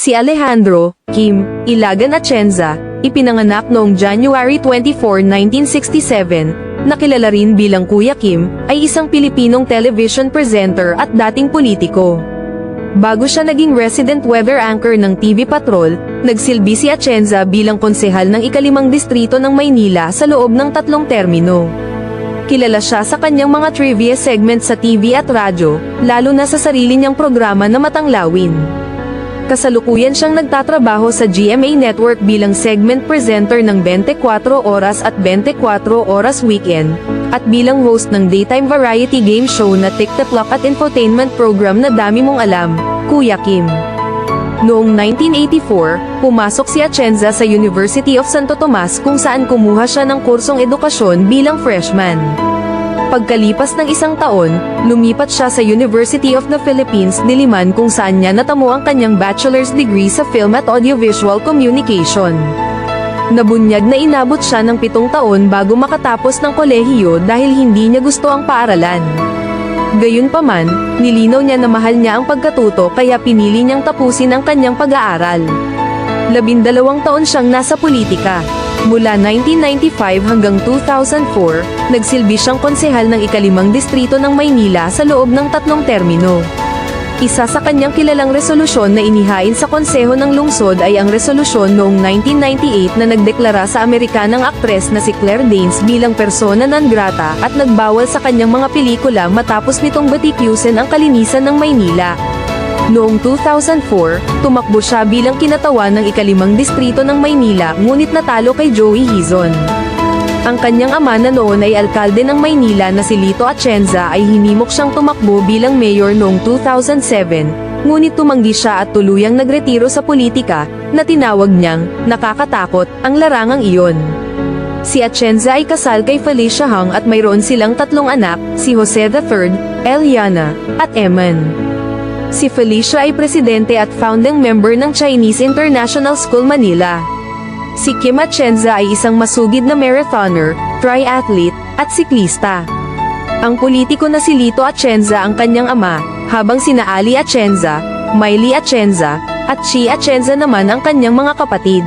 Si Alejandro Kim Ilagan Atienza, ipinanganak noong January 24, 1967, nakilala rin bilang Kuya Kim, ay isang Pilipinong television presenter at dating politiko. Bago siya naging resident weather anchor ng TV Patrol, nagsilbi si Atienza bilang konsehal ng ika-5 distrito ng Maynila sa loob ng 3 termino. Kilala siya sa kanyang mga trivia segment sa TV at radyo, lalo na sa sarili niyang programa na Matanglawin. Kasalukuyan siyang nagtatrabaho sa GMA Network bilang segment presenter ng 24 Oras at 24 Oras Weekend, at bilang host ng daytime variety game show na TikTok at infotainment program na Dami Mong Alam, Kuya Kim. Noong 1984, pumasok si Atienza sa University of Santo Tomas kung saan kumuha siya ng kursong edukasyon bilang freshman. Pagkalipas ng 1 taon, lumipat siya sa University of the Philippines, Diliman kung saan niya natamo ang kanyang bachelor's degree sa Film at Audiovisual Communication. Nabunyag na inabot siya ng 7 taon bago makatapos ng kolehiyo dahil hindi niya gusto ang paaralan. Gayunpaman, nilinaw niya na mahal niya ang pagkatuto kaya pinili niyang tapusin ang kanyang pag-aaral. 12 taon siyang nasa politika. Mula 1995 hanggang 2004, nagsilbi siyang konsehal ng ika-5 distrito ng Maynila sa loob ng 3 termino. Isa sa kanyang kilalang resolusyon na inihain sa konseho ng lungsod ay ang resolusyon noong 1998 na nagdeklara sa Amerikanang aktres na si Claire Danes bilang persona non grata at nagbawal sa kanyang mga pelikula matapos nitong batikusin ang kalinisan ng Maynila. Noong 2004, tumakbo siya bilang kinatawan ng ika-5 distrito ng Maynila ngunit natalo kay Joey Hizon. Ang kanyang ama na noon ay alkalde ng Maynila na si Lito Atienza ay hinimok siyang tumakbo bilang mayor noong 2007, ngunit tumanggi siya at tuluyang nagretiro sa politika, na tinawag niyang nakakatakot ang larangang iyon. Si Atienza ay kasal kay Felicia Hung at mayroon silang 3 anak, si Jose III, Eliana, at Eman. Si Felicia ay presidente at founding member ng Chinese International School Manila. Si Kim Atienza ay isang masugid na marathoner, triathlete, at siklista. Ang politiko na si Lito Atienza ang kanyang ama, habang sina Ali Atienza, Miley Atienza, at Chi Atienza naman ang kanyang mga kapatid.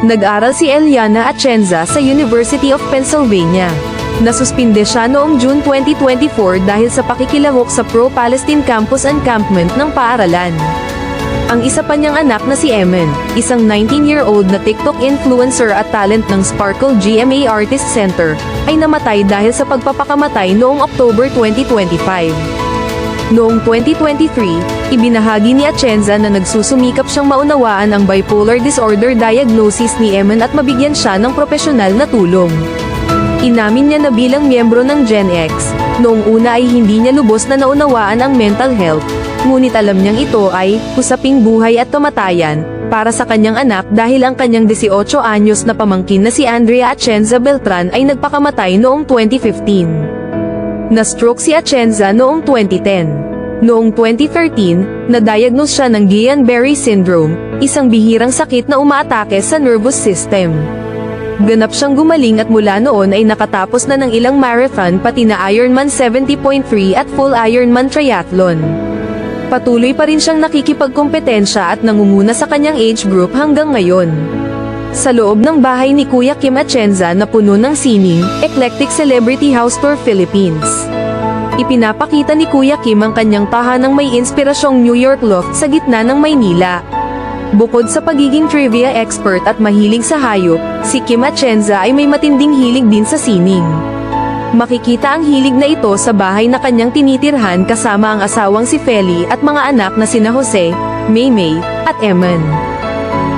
Nag-aral si Eliana Atienza sa University of Pennsylvania. Nasuspinde siya noong June 2024 dahil sa pakikilahok sa pro-Palestine campus encampment ng paaralan. Ang isa pa niyang anak na si Eman, isang 19-year-old na TikTok influencer at talent ng Sparkle GMA Artist Center, ay namatay dahil sa pagpapakamatay noong October 2025. Noong 2023, ibinahagi ni Atienza na nagsusumikap siyang maunawaan ang bipolar disorder diagnosis ni Eman at mabigyan siya ng propesyonal na tulong. Inamin niya na bilang miyembro ng Gen X, noong una ay hindi niya lubos na naunawaan ang mental health, ngunit alam niyang ito ay usaping buhay at kamatayan para sa kanyang anak dahil ang kanyang 18 anyos na pamangkin na si Andrea Atienza Beltran ay nagpakamatay noong 2015. Na-stroke si Atienza noong 2010. Noong 2013, na-diagnose siya ng Guillain-Barré syndrome, isang bihirang sakit na umaatake sa nervous system. Ganap siyang gumaling at mula noon ay nakatapos na ng ilang marathon pati na Ironman 70.3 at full Ironman triathlon. Patuloy pa rin siyang nakikipagkompetensya at nangunguna sa kanyang age group hanggang ngayon. Sa loob ng bahay ni Kuya Kim Atienza na puno ng sining, Eclectic Celebrity House Tour Philippines. Ipinapakita ni Kuya Kim ang kanyang tahanang may inspirasyong New York loft sa gitna ng Maynila. Bukod sa pagiging trivia expert at mahilig sa hayop, si Kim Atienza ay may matinding hilig din sa sining. Makikita ang hilig na ito sa bahay na kanyang tinitirhan kasama ang asawang si Feli at mga anak na sina Jose, Maymay, at Eman.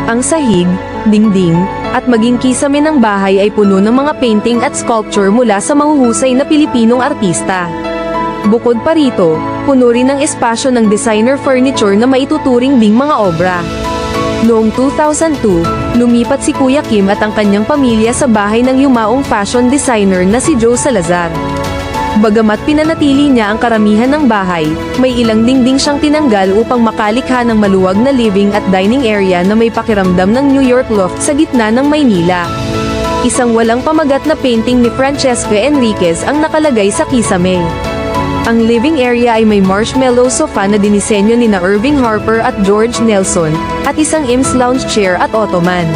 Ang sahig, dingding, at maging kisame ng bahay ay puno ng mga painting at sculpture mula sa mahuhusay na Pilipinong artista. Bukod pa rito, puno rin ang espasyo ng designer furniture na maituturing ding mga obra. Noong 2002, lumipat si Kuya Kim at ang kanyang pamilya sa bahay ng yumaong fashion designer na si Joe Salazar. Bagamat pinanatili niya ang karamihan ng bahay, may ilang dingding siyang tinanggal upang makalikha ng maluwag na living at dining area na may pakiramdam ng New York loft sa gitna ng Maynila. Isang walang pamagat na painting ni Francesca Enriquez ang nakalagay sa kisame. Ang living area ay may marshmallow sofa na dinisenyo ni na Irving Harper at George Nelson, at isang Eames lounge chair at ottoman.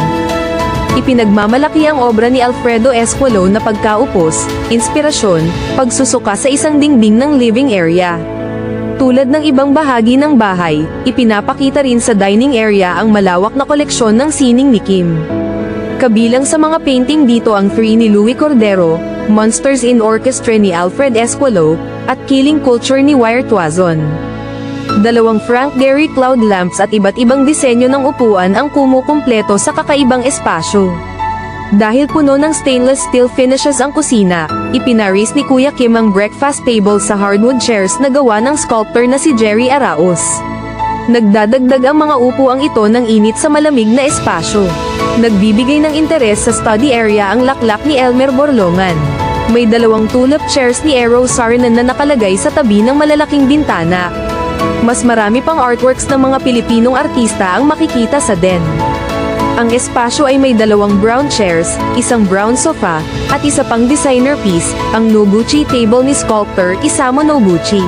Ipinagmamalaki ang obra ni Alfredo Esquilo na pagkaupos, inspirasyon, pagsusuka sa isang dingding ng living area. Tulad ng ibang bahagi ng bahay, ipinapakita rin sa dining area ang malawak na koleksyon ng sining ni Kim. Kabilang sa mga painting dito ang 3 ni Louis Cordero, Monsters in Orchestra ni Alfred Esquilo, at Killing Culture ni Wire Tuazon. 2 Frank Gehry cloud lamps at iba't ibang disenyo ng upuan ang kumukumpleto sa kakaibang espasyo. Dahil puno ng stainless steel finishes ang kusina, ipinaris ni Kuya Kim ang breakfast table sa hardwood chairs na gawa ng sculptor na si Jerry Arauz. Nagdadagdag ang mga upuang ito ng init sa malamig na espasyo. Nagbibigay ng interes sa study area ang laklak ni Elmer Borlongan. May 2 tulip chairs ni Eero Saarinen na nakalagay sa tabi ng malalaking bintana. Mas marami pang artworks ng mga Pilipinong artista ang makikita sa den. Ang espasyo ay may 2 brown chairs, isang brown sofa, at isa pang designer piece, ang Noguchi table ni sculptor Isamu Noguchi.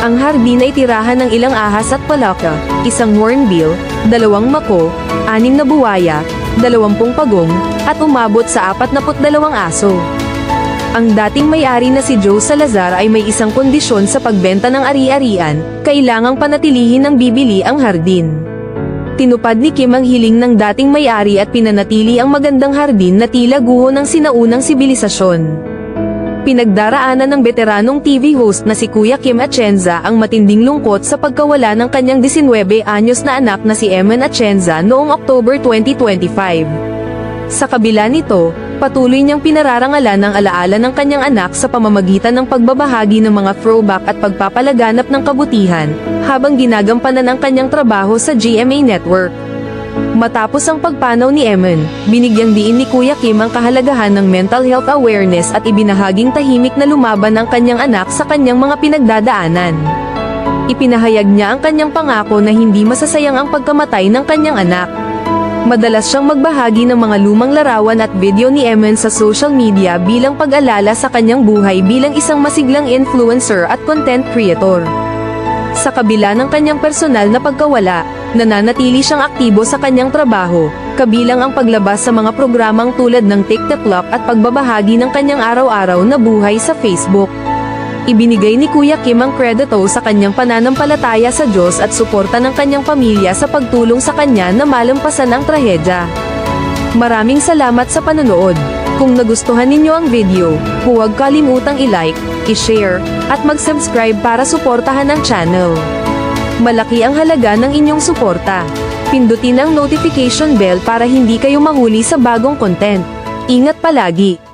Ang hardin ay tirahan ng ilang ahas at palaka, isang hornbill, 2 mako, 6 na buwaya, 20 pagong, at umabot sa 42 aso. Ang dating may-ari na si Joe Salazar ay may isang kondisyon sa pagbenta ng ari-arian, kailangang panatilihin ng bibili ang hardin. Tinupad ni Kim ang hiling ng dating may-ari at pinanatili ang magandang hardin na tila guho ng sinaunang sibilisasyon. Pinagdaraanan ng veteranong TV host na si Kuya Kim Atienza ang matinding lungkot sa pagkawala ng kanyang 19 anyos na anak na si Eman Atienza noong October 2025. Sa kabila nito, patuloy niyang pinararangalan ang alaala ng kanyang anak sa pamamagitan ng pagbabahagi ng mga throwback at pagpapalaganap ng kabutihan, habang ginagampanan ang kanyang trabaho sa GMA Network. Matapos ang pagpanaw ni Eman, binigyang diin ni Kuya Kim ang kahalagahan ng mental health awareness at ibinahaging tahimik na lumaban ang kanyang anak sa kanyang mga pinagdadaanan. Ipinahayag niya ang kanyang pangako na hindi masasayang ang pagkamatay ng kanyang anak. Madalas siyang magbahagi ng mga lumang larawan at video ni Eman sa social media bilang pag-alala sa kanyang buhay bilang isang masiglang influencer at content creator. Sa kabila ng kanyang personal na pagkawala, nananatili siyang aktibo sa kanyang trabaho, kabilang ang paglabas sa mga programang tulad ng TikTok at pagbabahagi ng kanyang araw-araw na buhay sa Facebook. Ibinigay ni Kuya Kim ang kredito sa kanyang pananampalataya sa Diyos at suporta ng kanyang pamilya sa pagtulong sa kanya na malampasan ang trahedya. Maraming salamat sa panonood. Kung nagustuhan ninyo ang video, huwag kalimutang i-like, i-share, at mag-subscribe para suportahan ang channel. Malaki ang halaga ng inyong suporta. Pindutin ang notification bell para hindi kayo mahuli sa bagong content. Ingat palagi!